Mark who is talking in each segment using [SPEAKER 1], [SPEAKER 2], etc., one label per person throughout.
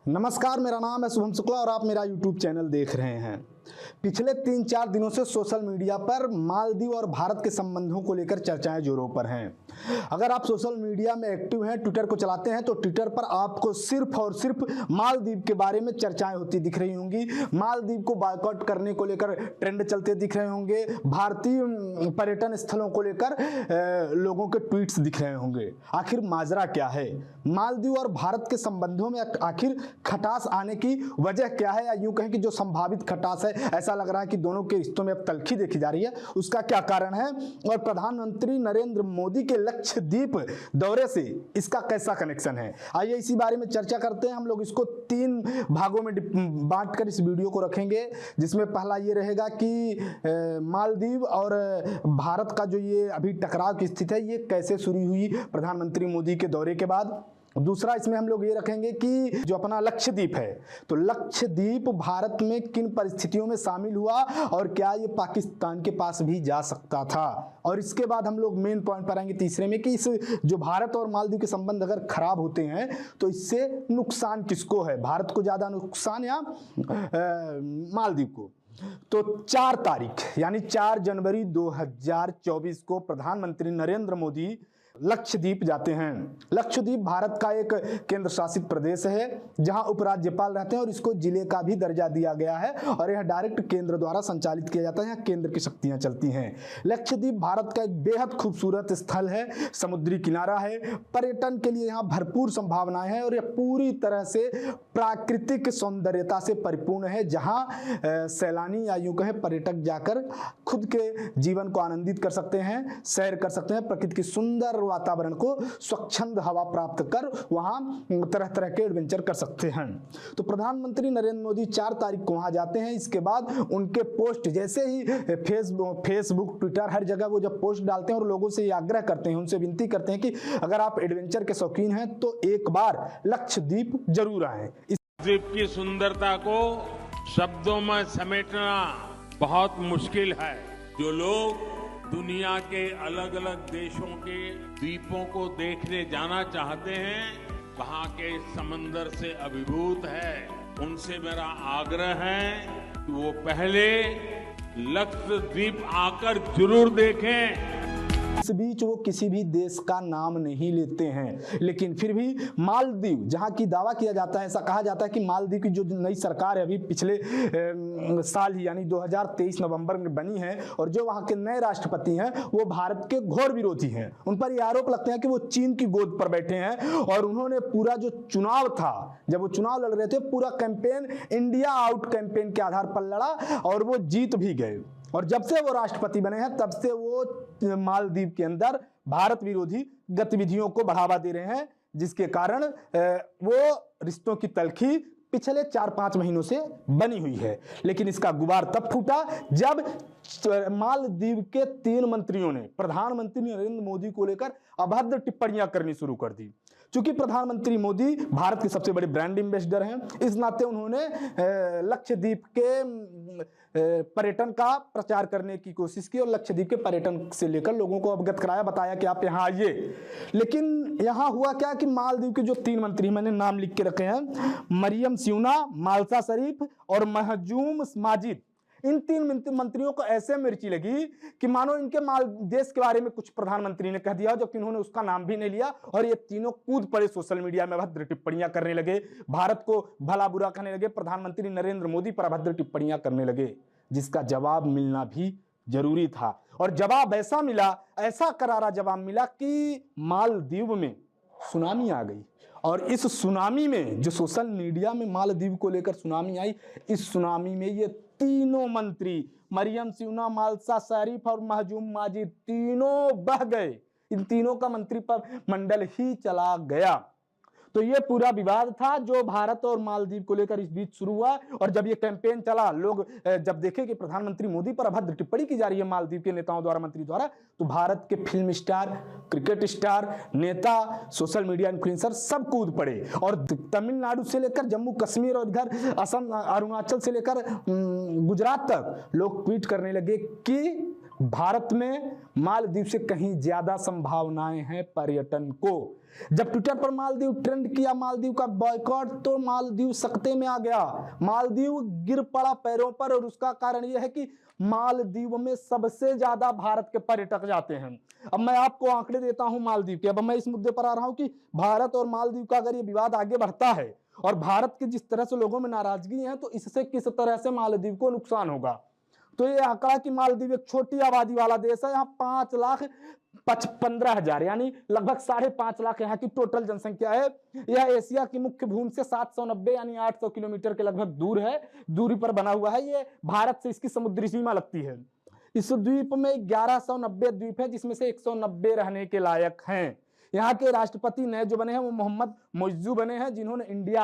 [SPEAKER 1] नमस्कार, मेरा नाम है शुभम शुक्ला और आप मेरा यूट्यूब चैनल देख रहे हैं। पिछले 3-4 दिनों से सोशल मीडिया पर मालदीव और भारत के संबंधों को लेकर चर्चाएं जोरों पर हैं। अगर आप सोशल मीडिया में एक्टिव हैं, ट्विटर को चलाते हैं, तो ट्विटर पर आपको सिर्फ और सिर्फ मालदीव के बारे में चर्चाएं होती दिख रही होंगी। मालदीव को बायकॉट करने को लेकर ट्रेंड चलते दिख रहे होंगे। भारतीय पर्यटन स्थलों को लेकर लोगों के ट्वीट्स दिख रहे होंगे। आखिर माजरा क्या है? मालदीव और भारत के संबंधों में आखिर खटास आने की वजह क्या है, या यूं कहें कि जो संभावित खटास है, ऐसा लग रहा है कि दोनों के रिश्तों में अब तल्खी देखी जा रही है, उसका क्या कारण है? और प्रधानमंत्री नरेंद्र मोदी के लक्षद्वीप दौरे से इसका कैसा कनेक्शन है? आइए इसी बारे में चर्चा करते हैं। हम लोग इसको 3 भागों में बांटकर इस वीडियो को रखेंगे, जिसमें पहला ये रहेगा कि मालदीव और भारत का जो ये अभी टकराव की स्थिति है, ये कैसे शुरू हुई प्रधानमंत्री मोदी के दौरे के बाद। दूसरा इसमें हम लोग ये रखेंगे कि जो अपना लक्षद्वीप है, तो लक्षद्वीप भारत में किन परिस्थितियों में शामिल हुआ और क्या ये पाकिस्तान के पास भी जा सकता था। और इसके बाद हम लोग मेन पॉइंट पर आएंगे तीसरे में कि इस जो भारत और मालदीव के संबंध अगर खराब होते हैं तो इससे नुकसान किसको है, भारत को ज्यादा नुकसान या मालदीव को। तो 4 तारीख यानी 4 जनवरी 2024 को प्रधानमंत्री नरेंद्र मोदी लक्षद्वीप जाते हैं। लक्षद्वीप भारत का एक केंद्र शासित प्रदेश है जहां उपराज्यपाल रहते हैं और इसको जिले का भी दर्जा दिया गया है और यह डायरेक्ट केंद्र द्वारा संचालित किया जाता है। यहाँ केंद्र की शक्तियां चलती हैं। लक्षद्वीप भारत का एक बेहद खूबसूरत स्थल है, समुद्री किनारा है, पर्यटन के लिए यहाँ भरपूर संभावनाएं हैं और यह पूरी तरह से प्राकृतिक सौंदर्यता से परिपूर्ण है, जहाँ सैलानी या यूं कहे पर्यटक जाकर खुद के जीवन को आनंदित कर सकते हैं, सैर कर सकते हैं, प्रकृति की सुंदर वातावरण को स्वच्छंद हवा प्राप्त कर वहां तरह तरह के एडवेंचर कर सकते हैं। तो प्रधानमंत्री नरेंद्र मोदी 4 तारीख को वहां जाते हैं। इसके बाद उनके पोस्ट जैसे ही फेसबुक, ट्विटर, हर जगह वो जब पोस्ट डालते हैं और लोगों से ये आग्रह करते हैं, उनसे विनती करते हैं कि अगर आप एडवेंचर के शौकीन हैं तो एक बार लक्षद्वीप जरूर आए।
[SPEAKER 2] द्वीप की सुंदरता को शब्दों में समेटना बहुत मुश्किल है। जो लोग दुनिया के अलग अलग देशों के द्वीपों को देखने जाना चाहते हैं, वहां के समंदर से अभिभूत है, उनसे मेरा आग्रह है कि वो पहले लक्षद्वीप आकर जरूर देखें।
[SPEAKER 1] इस बीच वो किसी भी देश का नाम नहीं लेते हैं, लेकिन फिर भी मालदीव, जहां की दावा किया जाता है, ऐसा कहा जाता है कि मालदीव की जो नई सरकार है अभी पिछले साल ही यानी 2023 नवंबर में बनी है, और जो वहां के नए राष्ट्रपति हैं वो भारत के घोर विरोधी हैं। उन पर ये आरोप लगते हैं कि वो चीन की गोद पर बैठे हैं और उन्होंने पूरा जो चुनाव था, जब वो चुनाव लड़ रहे थे, पूरा कैंपेन इंडिया आउट कैंपेन के आधार पर लड़ा और वो जीत भी गए। और जब से वो राष्ट्रपति बने हैं तब से वो मालदीव के अंदर भारत विरोधी गतिविधियों को बढ़ावा दे रहे हैं, जिसके कारण वो रिश्तों की तल्खी पिछले 4-5 महीनों से बनी हुई है। लेकिन इसका गुबार तब फूटा जब मालदीव के 3 मंत्रियों ने प्रधानमंत्री नरेंद्र मोदी को लेकर अभद्र टिप्पणियां करनी शुरू कर दी। चूंकि प्रधानमंत्री मोदी भारत के सबसे बड़े ब्रांड एम्बेसडर हैं, इस नाते उन्होंने लक्षद्वीप के पर्यटन का प्रचार करने की कोशिश की और लक्षद्वीप के पर्यटन से लेकर लोगों को अवगत कराया, बताया कि आप यहाँ आइए। लेकिन यहाँ हुआ क्या कि मालदीव के जो 3 मंत्री, मैंने नाम लिख के रखे हैं, मरियम सियूना, माल्सा शरीफ और महजूम माजिद, इन 3 मंत्रियों को ऐसे मिर्ची लगी कि मानो इनके देश के बारे में कुछ प्रधानमंत्री ने कह दिया, जबकि उन्होंने उसका नाम भी नहीं लिया। और ये तीनों कूद पड़े सोशल मीडिया में, अभद्र टिप्पणियां करने लगे, भारत को भला बुरा कहने लगे, प्रधानमंत्री नरेंद्र मोदी पर अभद्र टिप्पणियां करने लगे, जिसका जवाब मिलना भी जरूरी था। और जवाब ऐसा मिला, ऐसा करारा जवाब मिला कि मालदीव में सुनामी आ गई। और इस सुनामी में, जो सोशल मीडिया में मालदीव को लेकर सुनामी आई, इस सुनामी में ये तीनों मंत्री, मरियम सियूना, माल्सा शरीफ और महजूम माजिद, तीनों बह गए। इन तीनों का मंत्री मंडल ही चला गया। तो ये पूरा विवाद था जो भारत और मालदीव को लेकर इस बीच शुरू हुआ। और जब ये कैंपेन चला, लोग जब देखे कि प्रधानमंत्री मोदी पर अभद्र टिप्पणी की जा रही है मालदीव के नेताओं द्वारा, मंत्री द्वारा, तो भारत के फिल्म स्टार, क्रिकेट स्टार, नेता, सोशल मीडिया इन्फ्लुएंसर सब कूद पड़े। और तमिलनाडु से लेकर जम्मू कश्मीर और इधर असम, अरुणाचल से लेकर गुजरात तक लोग ट्वीट करने लगे कि भारत में मालदीव से कहीं ज्यादा संभावनाएं हैं पर्यटन को। जब ट्विटर पर मालदीव ट्रेंड किया, मालदीव का बॉयकॉट, तो मालदीव सकते में आ गया, मालदीव गिर पड़ा पैरों पर। और उसका कारण यह है कि मालदीव में सबसे ज्यादा भारत के पर्यटक जाते हैं। अब मैं आपको आंकड़े देता हूं मालदीव के। अब मैं इस मुद्दे पर आ रहा हूं कि भारत और मालदीव का अगर ये विवाद आगे बढ़ता है और भारत के जिस तरह से लोगों में नाराजगी है, तो इससे किस तरह से मालदीव को नुकसान होगा। तो ये आंकड़ा कि मालदीव एक छोटी आबादी वाला देश है, यहाँ 5,15,000 यानी लगभग 5.5 लाख यहाँ की टोटल जनसंख्या है। यह एशिया की मुख्य भूमि से 790 यानी 800 किलोमीटर के लगभग दूर है, दूरी पर बना हुआ है। ये भारत से इसकी समुद्री सीमा लगती है। इस द्वीप में 1190 द्वीप है, जिसमें से 190 रहने के लायक हैं। यहाँ के राष्ट्रपति नए जो बने हैं वो मोहम्मद मुइज्जू बने हैं, जिन्होंने इंडिया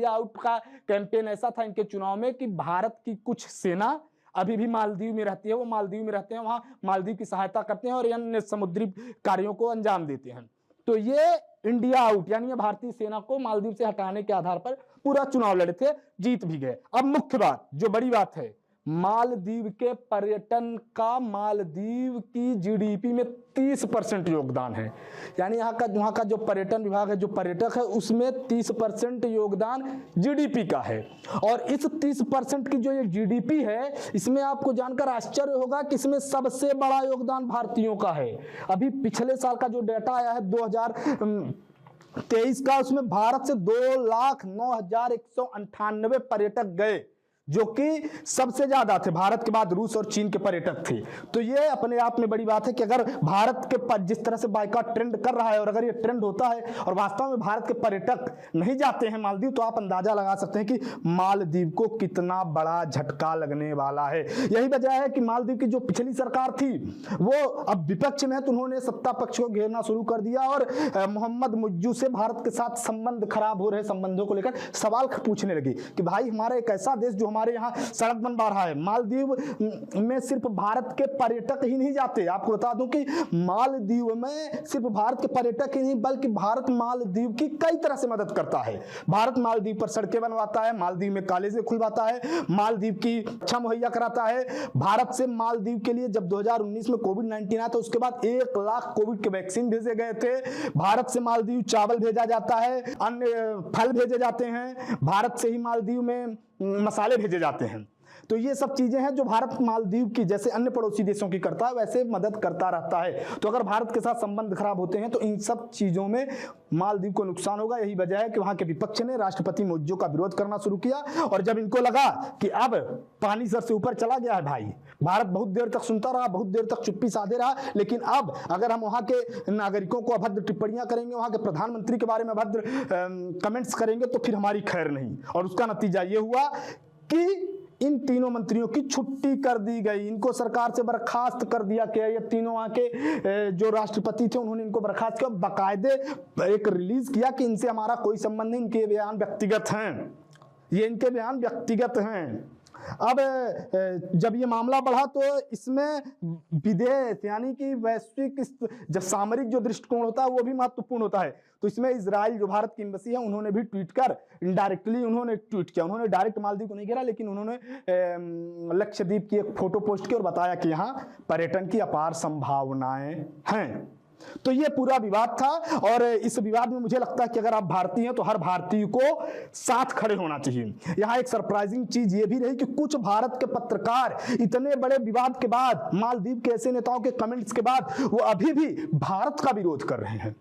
[SPEAKER 1] आउट का कैंपेन ऐसा था इनके चुनाव में कि भारत की कुछ सेना अभी भी मालदीव में रहती है, वो मालदीव में रहते हैं, वहां मालदीव की सहायता करते हैं और अन्य समुद्री कार्यों को अंजाम देते हैं। तो ये इंडिया आउट यानी ये भारतीय सेना को मालदीव से हटाने के आधार पर पूरा चुनाव लड़े थे, जीत भी गए। अब मुख्य बात, जो बड़ी बात है, मालदीव के पर्यटन का मालदीव की जीडीपी में 30% योगदान है। यानी वहां का जो पर्यटन विभाग है, जो पर्यटक है, उसमें 30% योगदान जीडीपी का है। और इस 30% की जो ये जीडीपी है, इसमें आपको जानकर आश्चर्य होगा कि इसमें सबसे बड़ा योगदान भारतीयों का है। अभी पिछले साल का जो डेटा आया है 2023 का, उसमें भारत से 2,09,198 पर्यटक गए, जो कि सबसे ज्यादा थे। भारत के बाद रूस और चीन के पर्यटक थे। तो ये अपने आप में बड़ी बात है कि अगर भारत के जिस तरह से बाइकॉट ट्रेंड कर रहा है और अगर ये ट्रेंड होता है और वास्तव में भारत के पर्यटक नहीं जाते हैं मालदीव, तो आप अंदाजा लगा सकते हैं कि मालदीव को कितना बड़ा झटका लगने वाला है। यही वजह है कि मालदीव की जो पिछली सरकार थी वो अब विपक्ष में है, तो उन्होंने सत्ता पक्ष को घेरना शुरू कर दिया और मोहम्मद मुइज्जू से भारत के साथ संबंध खराब हो रहे संबंधों को लेकर सवाल पूछने लगे कि भाई हमारा एक ऐसा देश जो हमारे यहाँ सड़क बनवा रहा है। मालदीव में सिर्फ भारत के पर्यटक ही नहीं जाते, आपको बता दूं कि मालदीव में सिर्फ भारत के पर्यटक ही नहीं बल्कि भारत मालदीव की कई तरह से मदद करता है। भारत मालदीव पर सड़कें बनवाता है, मालदीव में कॉलेज खुलवाता है, मालदीव की शिक्षा मुहैया कराता है। भारत से मालदीव के लिए जब 2019 में कोविड-19 आया तो उसके बाद 1 लाख कोविड के वैक्सीन भेजे गए थे। भारत से मालदीव चावल भेजा जाता है, अन्य फल भेजे जाते हैं, भारत से ही मालदीव में मसाले भेजे जाते हैं। तो ये सब चीजें हैं जो भारत मालदीव की जैसे अन्य पड़ोसी देशों की करता है वैसे मदद करता रहता है। तो अगर भारत के साथ संबंध खराब होते हैं तो इन सब चीजों में मालदीव को नुकसान होगा। यही वजह है कि वहां के विपक्ष ने राष्ट्रपति मुइज्जू का विरोध करना शुरू किया और जब इनको लगा कि अब पानी सर से ऊपर चला गया है भाई, भारत बहुत देर तक सुनता रहा, बहुत देर तक चुप्पी साधे रहा, लेकिन अब अगर हम वहां के नागरिकों को अभद्र टिप्पणियां करेंगे, वहां के प्रधानमंत्री के बारे में अभद्र कमेंट्स करेंगे तो फिर हमारी खैर नहीं। और उसका नतीजा ये हुआ कि इन तीनों मंत्रियों की छुट्टी कर दी गई, इनको सरकार से बर्खास्त कर दिया गया। ये तीनों वहां के जो राष्ट्रपति थे उन्होंने इनको बर्खास्त किया, बाकायदे एक रिलीज किया कि इनसे हमारा कोई संबंध नहीं, इनके बयान व्यक्तिगत हैं, ये इनके बयान व्यक्तिगत हैं। अब जब ये मामला बढ़ा तो इसमें विदेश यानी कि वैश्विक जब सामरिक जो दृष्टिकोण होता है वो भी महत्वपूर्ण होता है। तो इसमें इजराइल जो भारत की एम्बेसी है उन्होंने भी ट्वीट कर इनडायरेक्टली उन्होंने ट्वीट किया। उन्होंने डायरेक्ट मालदीव को नहीं घेरा, लेकिन उन्होंने लक्षद्वीप की एक फोटो पोस्ट की और बताया कि यहाँ पर्यटन की अपार संभावनाएं हैं। तो ये पूरा विवाद था और इस विवाद में मुझे लगता है कि अगर आप भारतीय हैं तो हर भारतीय को साथ खड़े होना चाहिए। यहाँ एक सरप्राइजिंग चीज ये भी रही कि कुछ भारत के पत्रकार इतने बड़े विवाद के बाद, मालदीव के ऐसे नेताओं के कमेंट्स के बाद, वो अभी भी भारत का विरोध कर रहे हैं।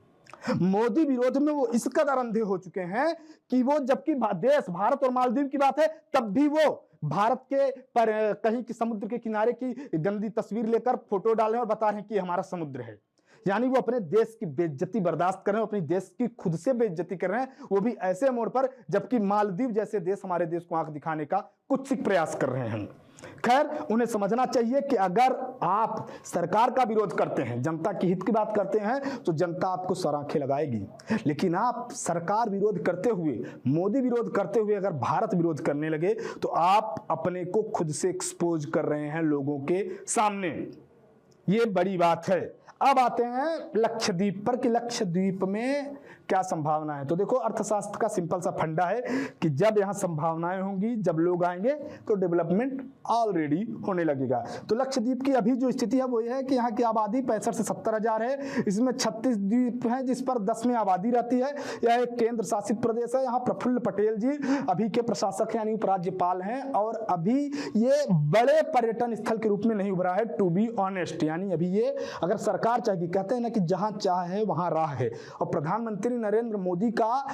[SPEAKER 1] मोदी विरोध में वो इस कदर अंधे हो चुके हैं कि वो जबकि देश भारत और मालदीव की बात है तब भी वो भारत के पर कहीं की समुद्र के किनारे की गंदी तस्वीर लेकर फोटो डाल रहे हैं और बता रहे हैं कि हमारा समुद्र है। यानी वो अपने देश की बेइज्जती बर्दाश्त कर रहे हैं, अपनी देश की खुद से बेइज्जती कर रहे हैं, वो भी ऐसे मोड़ पर जबकि मालदीव जैसे देश हमारे देश को आंख दिखाने का कुत्सित प्रयास कर रहे हैं। खैर, उन्हें समझना चाहिए कि अगर आप सरकार का विरोध करते हैं, जनता की हित की बात करते हैं, तो जनता आपको सराखें लगाएगी। लेकिन आप सरकार विरोध करते हुए, मोदी विरोध करते हुए अगर भारत विरोध करने लगे तो आप अपने को खुद से एक्सपोज कर रहे हैं लोगों के सामने। ये बड़ी बात है। अब आते हैं लक्षद्वीप पर कि लक्षद्वीप में क्या संभावना है? तो देखो, अर्थशास्त्र का सिंपल सा फंडा है कि जब यहाँ संभावनाएं होंगी, जब लोग आएंगे तो डेवलपमेंट ऑलरेडी होने लगेगा। तो लक्षद्वीप की अभी जो स्थिति है वो ये है कि यहाँ की आबादी 65 से 70 हजार है। इसमें 36 द्वीप हैं जिस पर 10 में आबादी रहती है। यह एक केंद्र शासित प्रदेश है। यहाँ प्रफुल्ल पटेल जी अभी के प्रशासक यानी उपराज्यपाल हैं और अभी ये बड़े पर्यटन स्थल के रूप में नहीं उभरा है, टू बी ऑनेस्ट। यानी अभी ये अगर सरकार चाहेगी, कहते हैं ना कि जहां चाहे वहां राह है, और प्रधानमंत्री नरेंद्र मोदी का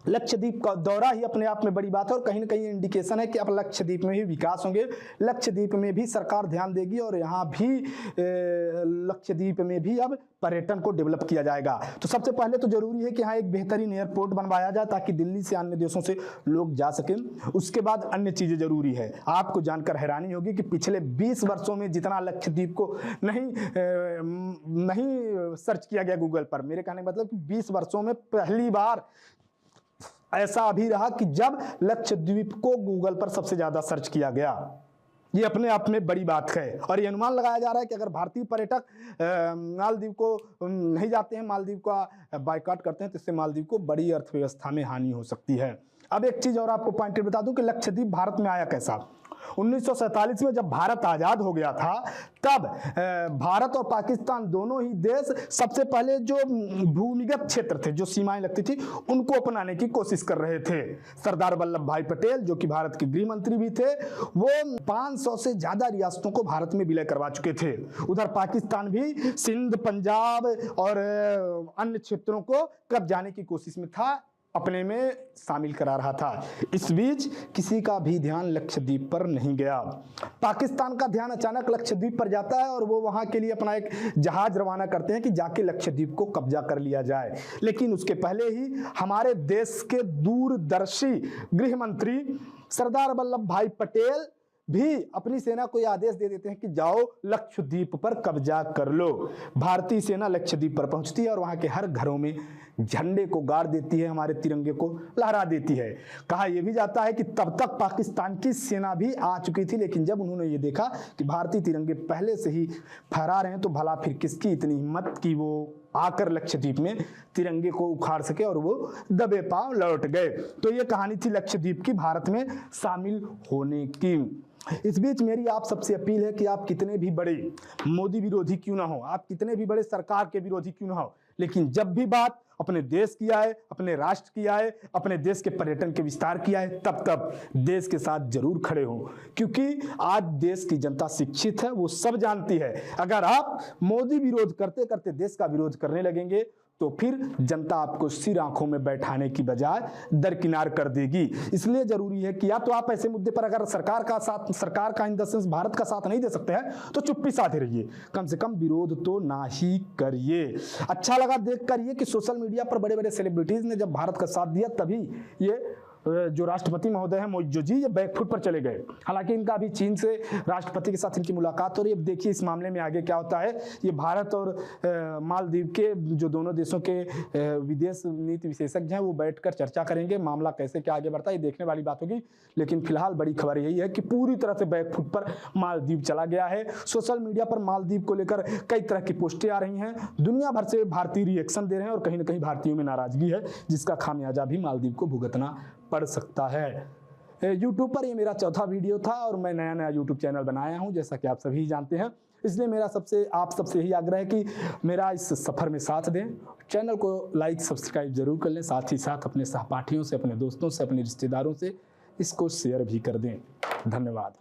[SPEAKER 1] लक्षद्वीप का दौरा ही अपने आप में बड़ी बात है और कहीं ना कहीं इंडिकेशन है कि अब लक्षद्वीप में भी विकास होंगे, लक्षद्वीप में भी सरकार ध्यान देगी और यहाँ भी लक्षद्वीप में भी अब पर्यटन को डेवलप किया जाएगा। तो सबसे पहले तो जरूरी है कि यहाँ एक बेहतरीन एयरपोर्ट बनवाया जाए ताकि दिल्ली से अन्य देशों से लोग जा सकें। उसके बाद अन्य चीजें जरूरी है। आपको जानकर हैरानी होगी कि पिछले 20 वर्षों में जितना लक्षद्वीप को नहीं सर्च किया गया गूगल पर, मेरे कहने का मतलब कि 20 वर्षों में पहली बार ऐसा अभी रहा कि जब लक्षद्वीप को गूगल पर सबसे ज्यादा सर्च किया गया। ये अपने आप में बड़ी बात है और ये अनुमान लगाया जा रहा है कि अगर भारतीय पर्यटक मालदीव को नहीं जाते हैं, मालदीव का बायकॉट करते हैं, तो इससे मालदीव को बड़ी अर्थव्यवस्था में हानि हो सकती है। अब एक चीज और आपको पॉइंटेड बता दूं कि लक्षद्वीप भारत में आया कैसा। 1947 में जब भारत आजाद हो गया था तब भारत और पाकिस्तान दोनों ही देश सबसे पहले जो भूमिगत क्षेत्र थे, जो सीमाएं लगती थी, उनको अपनाने की कोशिश कर रहे थे। सरदार वल्लभ भाई पटेल जो कि भारत के गृह मंत्री भी थे, वो 500 से ज्यादा रियासतों को भारत में विलय करवा चुके थे। उधर पाकिस्तान भी सिंध, पंजाब और अन्य क्षेत्रों को कब्जाने की कोशिश में था, अपने में शामिल करा रहा था। इस बीच किसी का भी ध्यान लक्षद्वीप पर नहीं गया। पाकिस्तान का ध्यान अचानक लक्षद्वीप पर जाता है और वो वहां के लिए अपना एक जहाज रवाना करते हैं कि जाके लक्षद्वीप को कब्जा कर लिया जाए। लेकिन उसके पहले ही हमारे देश के दूरदर्शी गृह मंत्री सरदार वल्लभ भाई पटेल भी अपनी सेना को यह आदेश दे देते हैं कि जाओ लक्षद्वीप पर कब्जा कर लो। भारतीय सेना लक्षद्वीप पर पहुंचती है और वहां के हर घरों में झंडे को गाड़ देती है, हमारे तिरंगे को लहरा देती है। कहा यह भी जाता है कि तब तक पाकिस्तान की सेना भी आ चुकी थी, लेकिन जब उन्होंने ये देखा कि भारतीय तिरंगे पहले से ही फहरा रहे हैं तो भला फिर किसकी इतनी हिम्मत कि वो आकर लक्षद्वीप में तिरंगे को उखाड़ सके, और वो दबे पांव लौट गए। तो ये कहानी थी लक्षद्वीप की भारत में शामिल होने की। इस बीच मेरी आप सबसे अपील है कि आप कितने भी बड़े मोदी विरोधी क्यों ना हो, आप कितने भी बड़े सरकार के विरोधी क्यों ना हो, लेकिन जब भी बात अपने देश की आए, अपने राष्ट्र की आए, अपने देश के पर्यटन के विस्तार की आए, तब देश के साथ जरूर खड़े हो। क्योंकि आज देश की जनता शिक्षित है, वो सब जानती है। अगर आप मोदी विरोध करते करते देश का विरोध करने लगेंगे तो फिर जनता आपको सिर आंखों में बैठाने की बजाय दरकिनार कर देगी। इसलिए जरूरी है कि या तो आप ऐसे मुद्दे पर अगर सरकार का इन द सेंस भारत का साथ नहीं दे सकते हैं तो चुप्पी साधे रहिए, कम से कम विरोध तो ना ही करिए। अच्छा लगा देख कर ये कि सोशल मीडिया पर बड़े बड़े सेलिब्रिटीज ने जब भारत का साथ दिया तभी ये जो राष्ट्रपति महोदय हैं मोइजो जी, ये बैकफुट पर चले गए। हालांकि इनका अभी चीन से राष्ट्रपति के साथ इनकी मुलाकात हो रही है। अब देखिए इस मामले में आगे क्या होता है। ये भारत और मालदीव के जो दोनों देशों के विदेश नीति विशेषज्ञ हैं वो बैठकर चर्चा करेंगे, मामला कैसे क्या आगे बढ़ता है ये देखने वाली बात होगी। लेकिन फिलहाल बड़ी खबर यही है कि पूरी तरह से बैकफुट पर मालदीव चला गया है। सोशल मीडिया पर मालदीव को लेकर कई तरह की पोस्टें आ रही हैं, दुनिया भर से भारतीय रिएक्शन दे रहे हैं और कहीं ना कहीं भारतीयों में नाराजगी है, जिसका खामियाजा भी मालदीव को भुगतना पड़ सकता है। यूट्यूब पर ये मेरा चौथा वीडियो था और मैं नया यूट्यूब चैनल बनाया हूं, जैसा कि आप सभी जानते हैं। इसलिए मेरा आप सबसे यही आग्रह है कि मेरा इस सफर में साथ दें, चैनल को लाइक सब्सक्राइब जरूर कर लें, साथ ही साथ अपने सहपाठियों से, अपने दोस्तों से, अपने रिश्तेदारों से इसको शेयर भी कर दें। धन्यवाद।